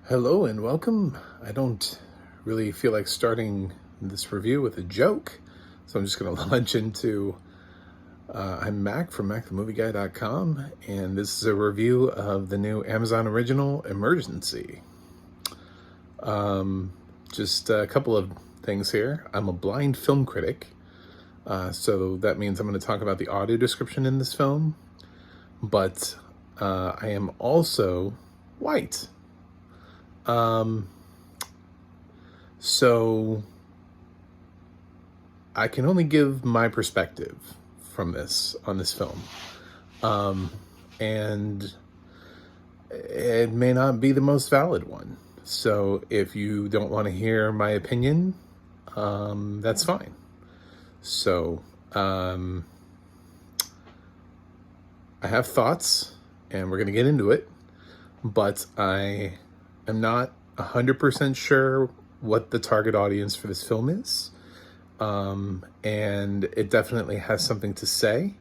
Hello and welcome. I don't really feel like starting this review with a joke, so I'm just going to launch into I'm Mac from MacTheMovieGuy.com, and this is a review of the new Amazon original Emergency. Just a couple of things here. I'm a blind film critic, so that means I'm going to talk about the audio description in this film, but I am also white. So I can only give my perspective from this on this film. And it may not be the most valid one. So if you don't want to hear my opinion, that's fine. So, I have thoughts and we're going to get into it, but I am not 100% sure what the target audience for this film is. And it definitely has something to say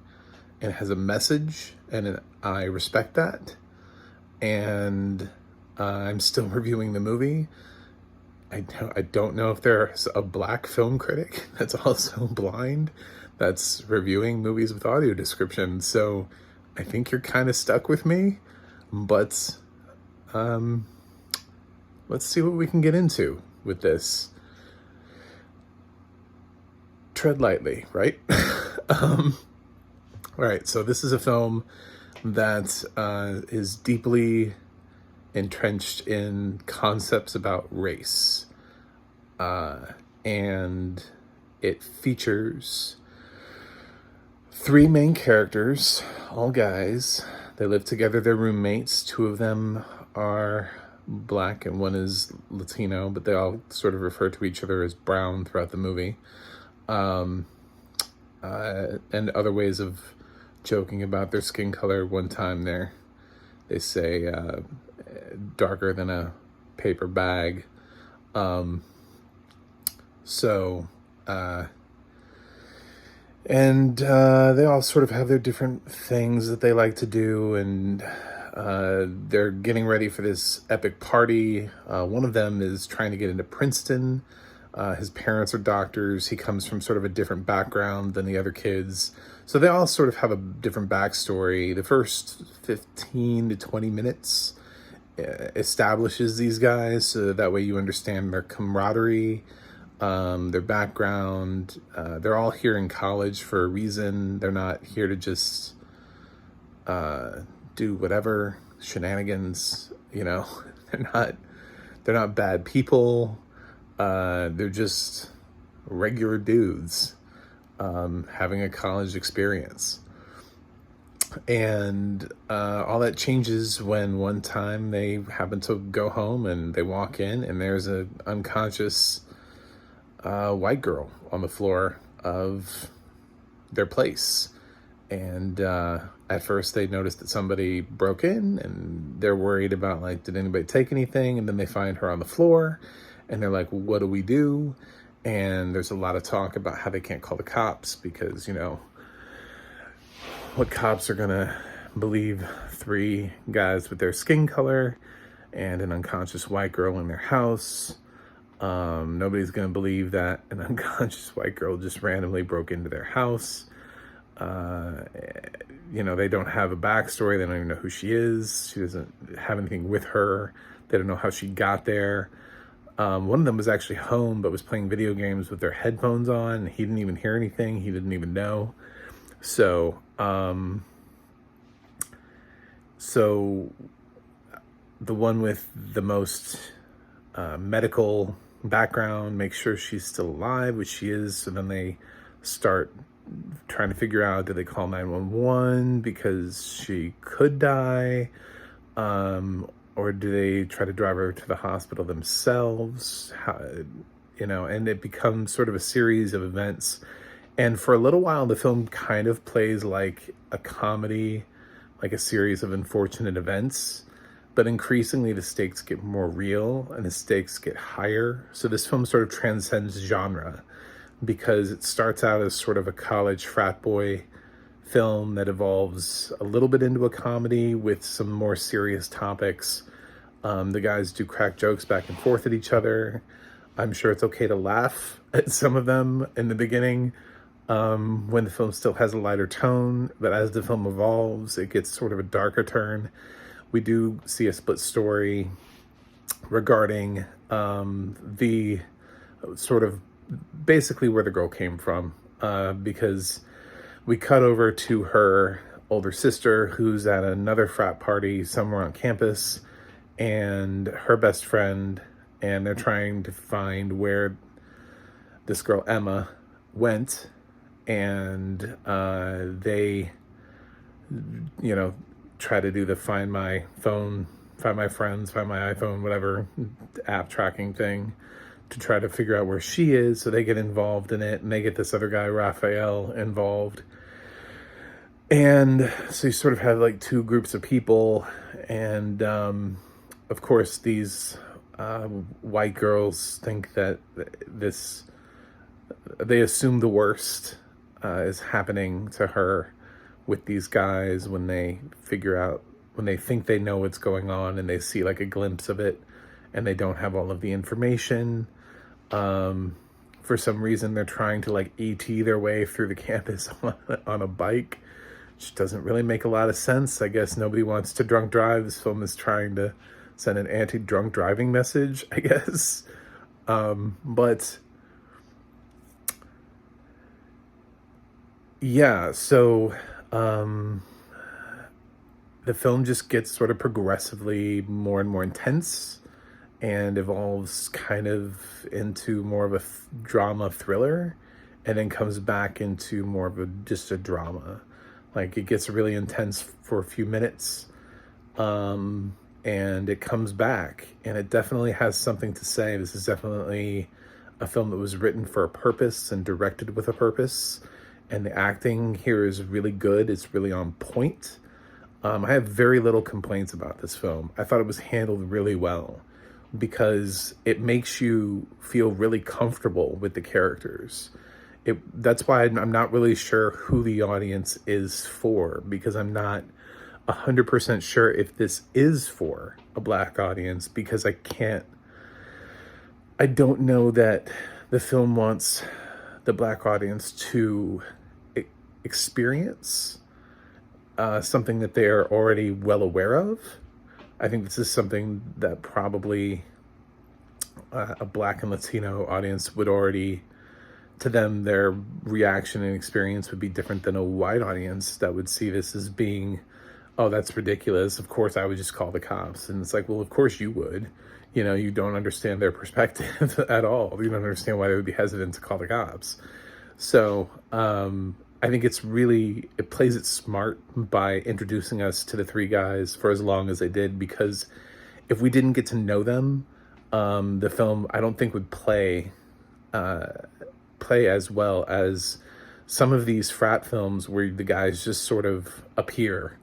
and has a message, and I respect that. And I'm still reviewing the movie. I don't know if there's a black film critic that's also blind that's reviewing movies with audio description. So I think you're kind of stuck with me, but let's see what we can get into with this. Tread lightly, right? All right, so this is a film that is deeply entrenched in concepts about race. And it features three main characters, all guys. They live together, they're roommates. Two of them are black and one is Latino, but they all sort of refer to each other as brown throughout the movie. And other ways of joking about their skin color. One time they say darker than a paper bag. They all sort of have their different things that they like to do, and they're getting ready for this epic party. One of them is trying to get into Princeton. His parents are doctors. He comes from sort of a different background than the other kids. So they all sort of have a different backstory. The first 15 to 20 minutes establishes these guys, so that way you understand their camaraderie, their background. They're all here in college for a reason. They're not here to just do whatever shenanigans, you know. They're not bad people. They're just regular dudes having a college experience. And all that changes when one time they happen to go home and they walk in and there's an unconscious white girl on the floor of their place. And at first they notice that somebody broke in and they're worried about, like, did anybody take anything? And then they find her on the floor and they're like, what do we do? And there's a lot of talk about how they can't call the cops because, you know, what cops are gonna believe three guys with their skin color and an unconscious white girl in their house. Nobody's gonna believe that an unconscious white girl just randomly broke into their house. You know, they don't have a backstory. They don't even know who she is. She doesn't have anything with her. They don't know how she got there. One of them was actually home but was playing video games with their headphones on. He didn't even hear anything. He didn't even know. So the one with the most medical background makes sure she's still alive, which she is. So then they start trying to figure out, do they call 911 because she could die? Or do they try to drive her to the hospital themselves? You know, and it becomes sort of a series of events. And for a little while, the film kind of plays like a comedy, like a series of unfortunate events. But increasingly, the stakes get more real and the stakes get higher. So this film sort of transcends genre because it starts out as sort of a college frat boy film that evolves a little bit into a comedy with some more serious topics. The guys do crack jokes back and forth at each other. I'm sure it's okay to laugh at some of them in the beginning, when the film still has a lighter tone, but as the film evolves, it gets sort of a darker turn. We do see a split story regarding the sort of basically where the girl came from, because we cut over to her older sister who's at another frat party somewhere on campus, and her best friend, and they're trying to find where this girl Emma went, and they, try to do the find my phone, find my friends, find my iPhone, whatever app tracking thing, to try to figure out where she is. So they get involved in it, and they get this other guy, Raphael, involved. And so you sort of have like two groups of people. And of course, these white girls think that they assume the worst is happening to her with these guys when they think they know what's going on, and they see like a glimpse of it, and they don't have all of the information. For some reason, they're trying to like ET their way through the campus on a bike, which doesn't really make a lot of sense. I guess nobody wants to drunk drive. This film is trying to send an anti-drunk driving message, I guess. But yeah, so the film just gets sort of progressively more and more intense, and evolves kind of into more of a drama thriller, and then comes back into more of just a drama. Like, it gets really intense for a few minutes, and it comes back, and it definitely has something to say. This is definitely a film that was written for a purpose and directed with a purpose, and the acting here is really good. It's really on point. I have very little complaints about this film. I thought it was handled really well, because it makes you feel really comfortable with the characters. That's why I'm not really sure who the audience is for, because I'm not 100% sure if this is for a black audience, because I don't know that the film wants the black audience to experience something that they are already well aware of. I think this is something that probably a black and Latino audience would already, to them, their reaction and experience would be different than a white audience that would see this as being, oh, that's ridiculous. Of course I would just call the cops. And it's like, well, of course you would. You don't understand their perspective at all. You don't understand why they would be hesitant to call the cops. So I think it plays it smart by introducing us to the three guys for as long as they did, because if we didn't get to know them, the film, I don't think, would play as well as some of these frat films where the guys just sort of appear,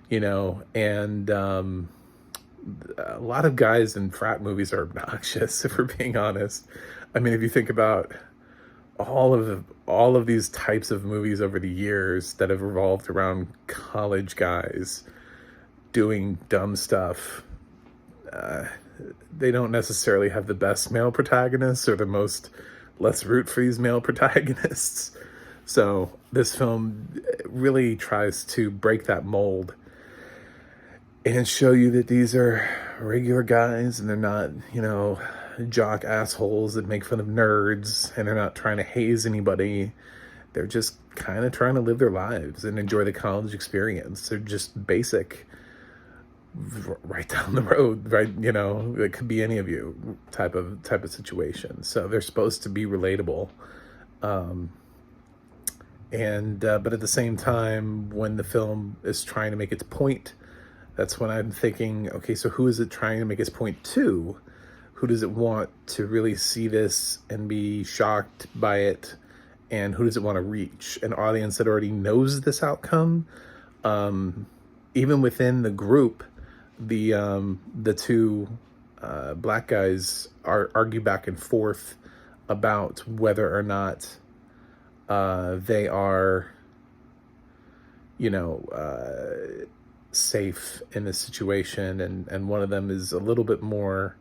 and a lot of guys in frat movies are obnoxious, if we're being honest. I mean, if you think about all of these types of movies over the years that have revolved around college guys doing dumb stuff, they don't necessarily have the best male protagonists, or the most let's root for these male protagonists. So this film really tries to break that mold and show you that these are regular guys, and they're not, jock assholes that make fun of nerds, and they're not trying to haze anybody. They're just kind of trying to live their lives and enjoy the college experience. They're just basic, right down the road, right? It could be any of you type of situation. So they're supposed to be relatable. But at the same time, when the film is trying to make its point, that's when I'm thinking, okay, so who is it trying to make its point to? Who does it want to really see this and be shocked by it? And who does it want to reach? An audience that already knows this outcome? Even within the group, the two black guys argue back and forth about whether or not they are, safe in this situation, and one of them is a little bit more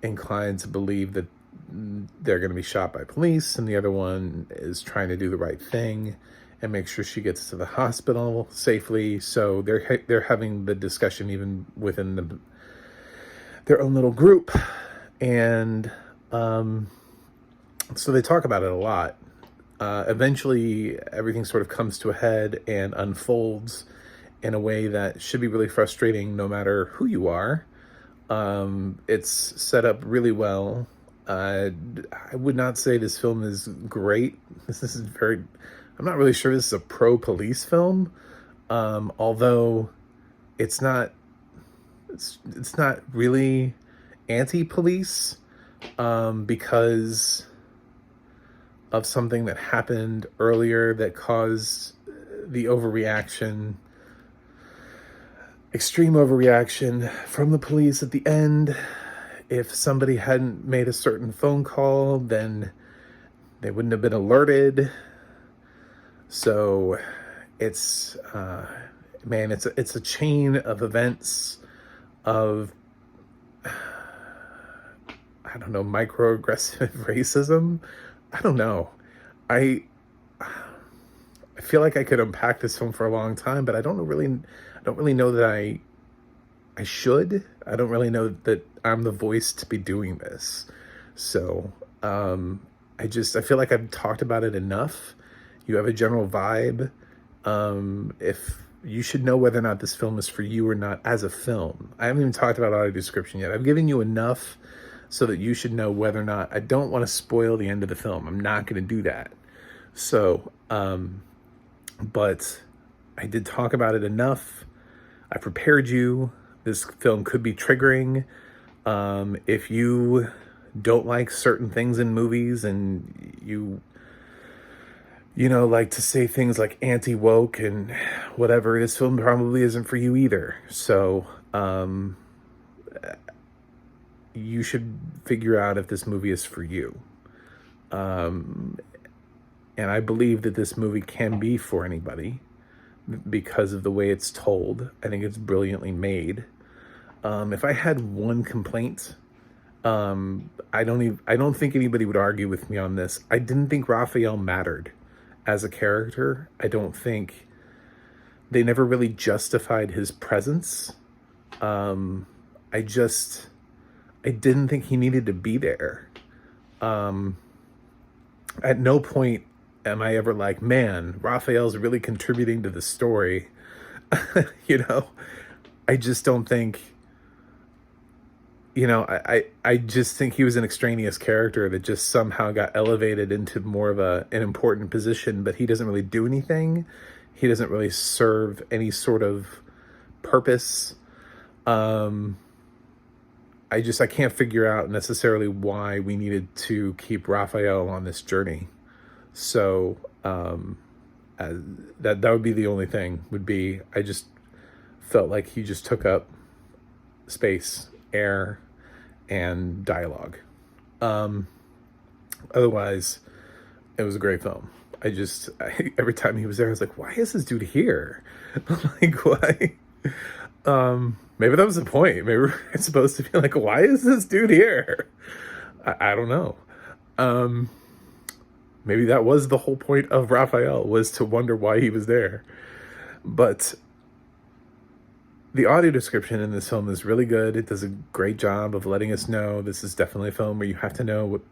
inclined to believe that they're going to be shot by police, and the other one is trying to do the right thing and make sure she gets to the hospital safely. So they're having the discussion even within their own little group, and so they talk about it a lot. Eventually, everything sort of comes to a head and unfolds in a way that should be really frustrating no matter who you are. It's set up really well. I would not say this film is great. I'm not really sure this is a pro-police film. Although it's not really anti-police, because of something that happened earlier that caused the extreme overreaction from the police at the end. If somebody hadn't made a certain phone call, then they wouldn't have been alerted. So it's it's a chain of events of, I don't know, microaggressive racism. I don't know. I feel like I could unpack this film for a long time, but I don't really know that I should. I don't really know that I'm the voice to be doing this. So I feel like I've talked about it enough. You have a general vibe. If you should know whether or not this film is for you or not as a film. I haven't even talked about audio description yet. I've given you enough so that you should know whether or not. I don't want to spoil the end of the film. I'm not going to do that. So, but I did talk about it enough. I prepared you. This film could be triggering. If you don't like certain things in movies and you like to say things like anti-woke and whatever, this film probably isn't for you either. So, you should figure out if this movie is for you. And I believe that this movie can be for anybody because of the way it's told. I think it's brilliantly made. If I had one complaint, I don't think anybody would argue with me on this. I didn't think Raphael mattered as a character. I don't think they never really justified his presence. I didn't think he needed to be there. At no point am I ever like, man, Raphael's really contributing to the story. I just don't think, I just think he was an extraneous character that just somehow got elevated into more of an important position, but he doesn't really do anything. He doesn't really serve any sort of purpose. I can't figure out necessarily why we needed to keep Raphael on this journey. So that would be the only thing. I just felt like he just took up space, air, and dialogue. Otherwise, it was a great film. Every time he was there, I was like, why is this dude here? Like, why? Maybe that was the point. Maybe we're supposed to be like, why is this dude here? I don't know. Maybe that was the whole point of Raphael, was to wonder why he was there. But the audio description in this film is really good. It does a great job of letting us know this is definitely a film where you have to know what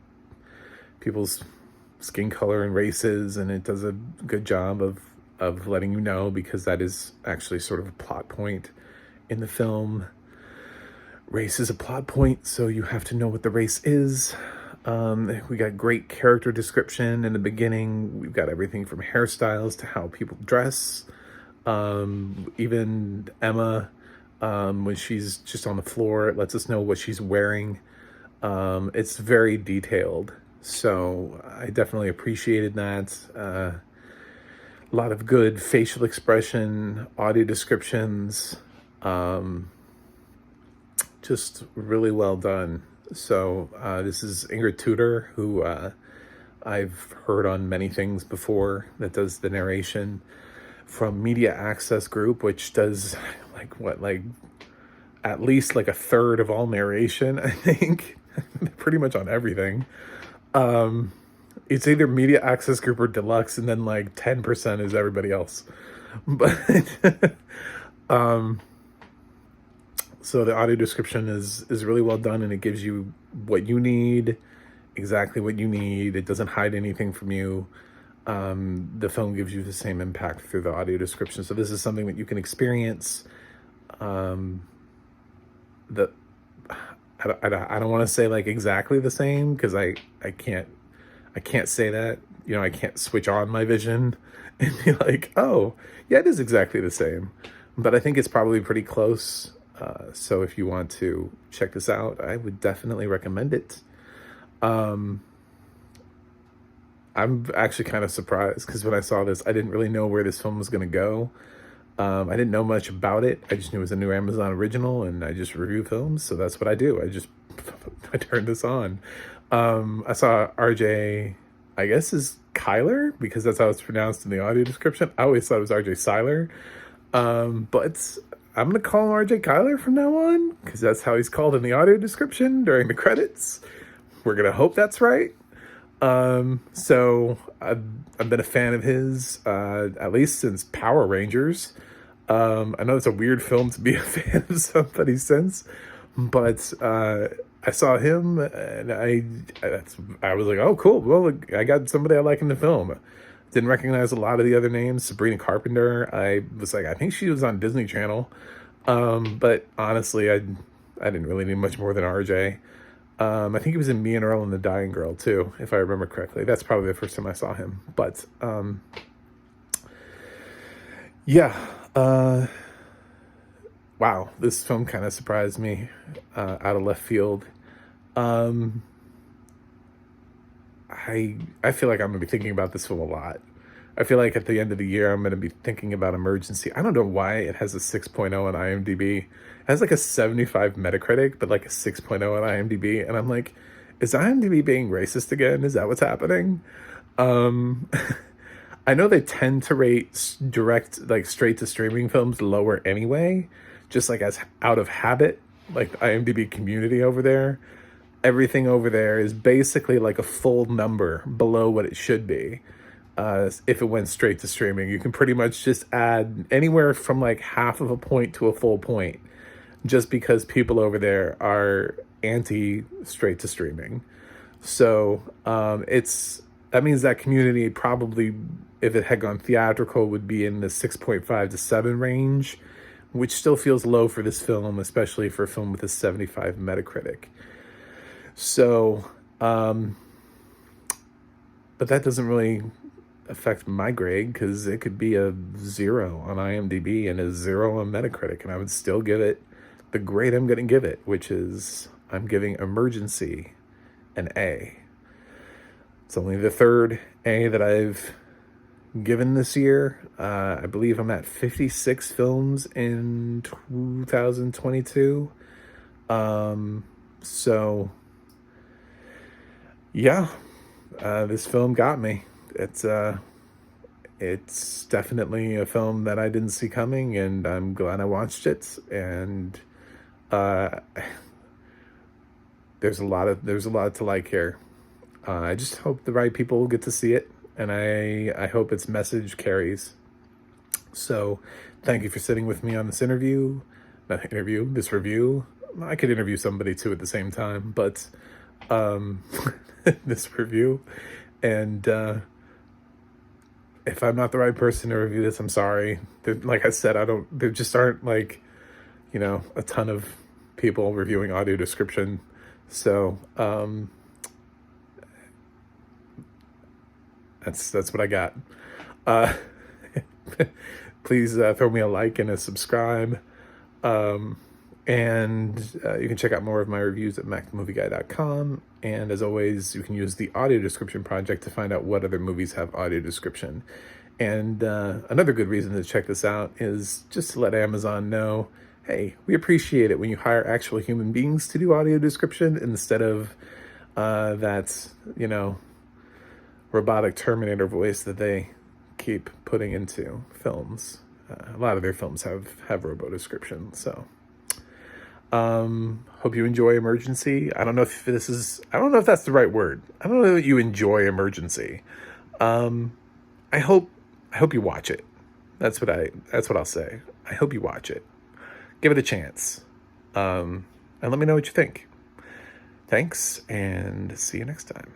people's skin color and race is, and it does a good job of letting you know, because that is actually sort of a plot point in the film. Race is a plot point, so you have to know what the race is. We got great character description in the beginning. We've got everything from hairstyles to how people dress. Even Emma, when she's just on the floor, it lets us know what she's wearing. It's very detailed, so I definitely appreciated that. A lot of good facial expression, audio descriptions, just really well done. So this is Ingrid Tudor, who I've heard on many things before, that does the narration from Media Access Group, which does like at least like a third of all narration, I think. Pretty much on everything. It's either media access group or deluxe, and then like 10% is everybody else. But so the audio description is really well done, and it gives you what you need, exactly what you need. It doesn't hide anything from you. The film gives you the same impact through the audio description. So this is something that you can experience. The I don't want to say like exactly the same, because I can't say that. You know, I can't switch on my vision and be like, oh yeah, it is exactly the same. But I think it's probably pretty close. So if you want to check this out, I would definitely recommend it. I'm actually kind of surprised, because when I saw this, I didn't really know where this film was going to go. I didn't know much about it. I just knew it was a new Amazon original, and I just review films, so that's what I do. I turned this on. I saw RJ, I guess is Kyler, because that's how it's pronounced in the audio description. I always thought it was RJ Seiler. But I'm going to call him RJ Kyler from now on, because that's how he's called in the audio description during the credits. We're going to hope that's right. So I've been a fan of his, at least since Power Rangers. I know it's a weird film to be a fan of somebody since, but I saw him, and I was like, oh, cool. Well, I got somebody I like in the film. Didn't recognize a lot of the other names. Sabrina Carpenter, I was like, I think she was on Disney Channel. But honestly, I didn't really need much more than RJ. I think he was in Me and Earl and the Dying Girl too, if I remember correctly. That's probably the first time I saw him. But yeah. Wow, this film kind of surprised me out of left field. I feel like I'm going to be thinking about this film a lot. I feel like at the end of the year, I'm going to be thinking about Emergency. I don't know why it has a 6.0 on IMDb. It has like a 75 Metacritic, but like a 6.0 on IMDb. And I'm like, is IMDb being racist again? Is that what's happening? I know they tend to rate direct, like straight to streaming films lower anyway, just like as out of habit, like the IMDb community over there. Everything over there is basically like a full number below what it should be. If it went straight to streaming, you can pretty much just add anywhere from like half of a point to a full point, just because people over there are anti straight to streaming. So that means that community probably, if it had gone theatrical, would be in the 6.5 to 7 range, which still feels low for this film, especially for a film with a 75 Metacritic. So, but that doesn't really affect my grade, because it could be a 0 on IMDb and a 0 on Metacritic, and I would still give it the grade I'm going to give it, which is I'm giving Emergency an A. It's only the third A that I've given this year. I believe I'm at 56 films in 2022. So yeah, this film got me. It's definitely a film that I didn't see coming, and I'm glad I watched it. And there's a lot to like here. I just hope the right people get to see it, and I hope its message carries. So thank you for sitting with me on this this review. I could interview somebody too at the same time, but this review. And if I'm not the right person to review this, I'm sorry. Like I said, there just aren't like, a ton of people reviewing audio description. So that's what I got. Please throw me a like and a subscribe. And you can check out more of my reviews at macthemovieguy.com. And as always, you can use the audio description project to find out what other movies have audio description. And another good reason to check this out is just to let Amazon know, hey, we appreciate it when you hire actual human beings to do audio description instead of that, robotic Terminator voice that they keep putting into films. A lot of their films have robo descriptions. So, hope you enjoy Emergency. I don't know if that's the right word. I don't know that you enjoy Emergency. I hope you watch it. That's what I'll say. I hope you watch it. Give it a chance. And let me know what you think. Thanks, and see you next time.